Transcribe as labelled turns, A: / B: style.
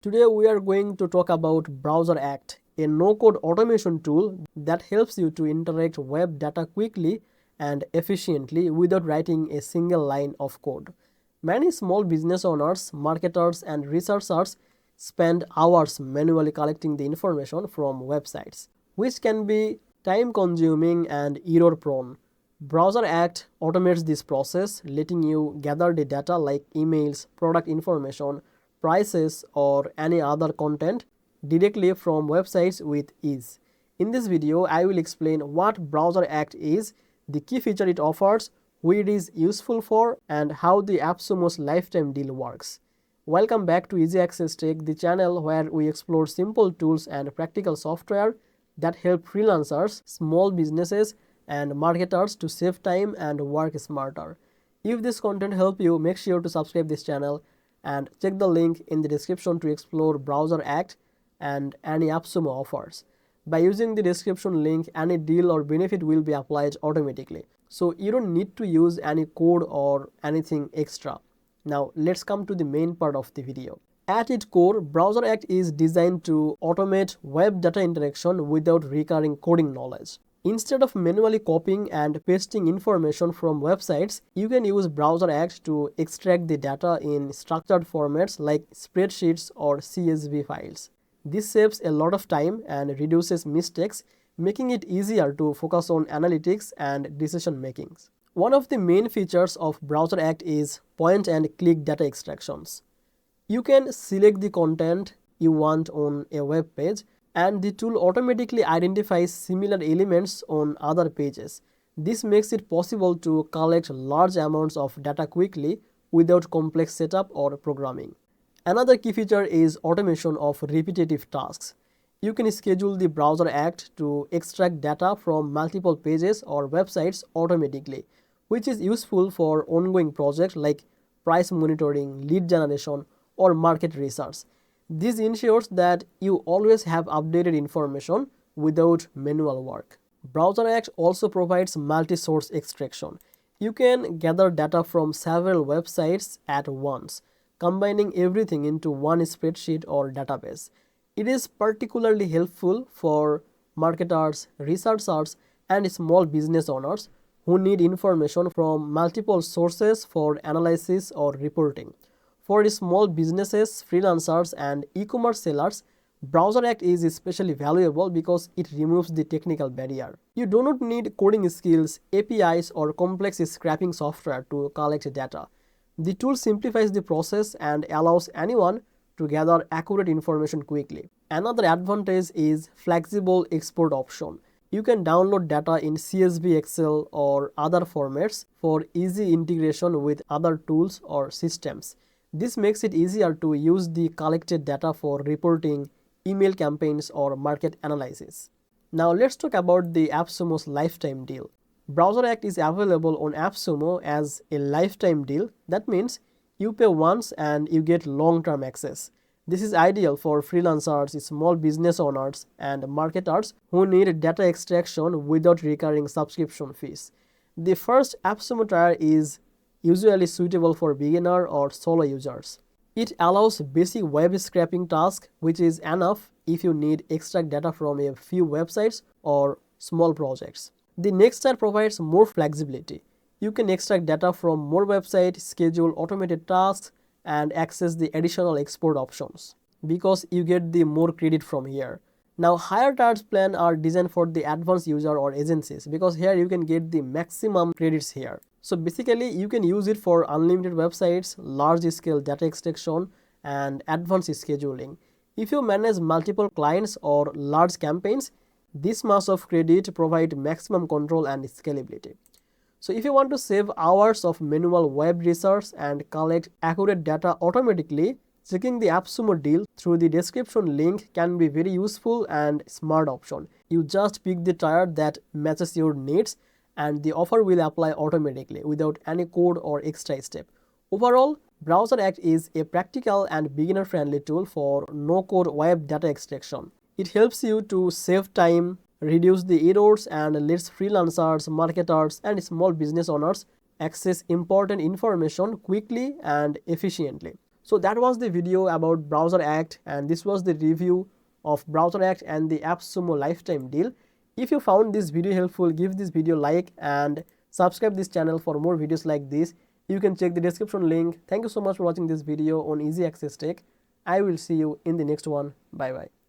A: Today we are going to talk about BrowserAct, a no-code automation tool that helps you to interact web data quickly and efficiently without writing a single line of code. Many small business owners, marketers, and researchers spend hours manually collecting the information from websites, which can be time-consuming and error-prone. BrowserAct automates this process, letting you gather the data like emails, product information, prices, or any other content directly from websites with ease. In this video, I will explain what BrowserAct is, the key feature it offers, who it is useful for, and how the AppSumo's lifetime deal works. Welcome back to Easy Access Tech, the channel where we explore simple tools and practical software that help freelancers, small businesses, and marketers to save time and work smarter. If this content helps you, make sure to subscribe this channel and check the link in the description to explore BrowserAct and any AppSumo offers. By using the description link, any deal or benefit will be applied automatically. So you don't need to use any code or anything extra. Now let's come to the main part of the video. At its core, BrowserAct is designed to automate web data interaction without recurring coding knowledge. Instead of manually copying and pasting information from websites, you can use BrowserAct to extract the data in structured formats like spreadsheets or CSV files. This saves a lot of time and reduces mistakes, making it easier to focus on analytics and decision making. One of the main features of BrowserAct is point-and-click data extractions. You can select the content you want on a web page, and the tool automatically identifies similar elements on other pages. This makes it possible to collect large amounts of data quickly without complex setup or programming. Another key feature is automation of repetitive tasks. You can schedule the BrowserAct to extract data from multiple pages or websites automatically, which is useful for ongoing projects like price monitoring, lead generation, or market research. This ensures that you always have updated information without manual work. BrowserAct also provides multi-source extraction. You can gather data from several websites at once, combining everything into one spreadsheet or database. It is particularly helpful for marketers, researchers, and small business owners who need information from multiple sources for analysis or reporting. For small businesses, freelancers, and e-commerce sellers, BrowserAct is especially valuable because it removes the technical barrier. You do not need coding skills, APIs, or complex scraping software to collect data. The tool simplifies the process and allows anyone to gather accurate information quickly. Another advantage is flexible export option. You can download data in CSV, Excel, or other formats for easy integration with other tools or systems. This makes it easier to use the collected data for reporting, email campaigns, or market analysis. Now let's talk about the AppSumo's lifetime deal. BrowserAct is available on AppSumo as a lifetime deal. That means you pay once and you get long-term access. This is ideal for freelancers, small business owners, and marketers who need data extraction without recurring subscription fees. The first AppSumo tier is usually suitable for beginner or solo users. It allows basic web scraping tasks, which is enough if you need extract data from a few websites or small projects. The next tier provides more flexibility. You can extract data from more websites, schedule automated tasks, and access the additional export options because you get the more credit from here. Now higher tiers plan are designed for the advanced user or agencies because here you can get the maximum credits here. So basically you can use it for unlimited websites, large scale data extraction, and advanced scheduling. If you manage multiple clients or large campaigns, this much of credit provides maximum control and scalability. So if you want to save hours of manual web research and collect accurate data automatically, checking the AppSumo deal through the description link can be very useful and smart option. You just pick the tier that matches your needs and the offer will apply automatically without any code or extra step. Overall, BrowserAct is a practical and beginner-friendly tool for no-code web data extraction. It helps you to save time, reduce the errors, and lets freelancers, marketers, and small business owners access important information quickly and efficiently. So that was the video about BrowserAct, and this was the review of BrowserAct and the AppSumo lifetime deal. If you found this video helpful, give this video a like and subscribe this channel for more videos like this. You can check the description link. Thank you so much for watching this video on Easy Access Tech. I will see you in the next one. Bye bye.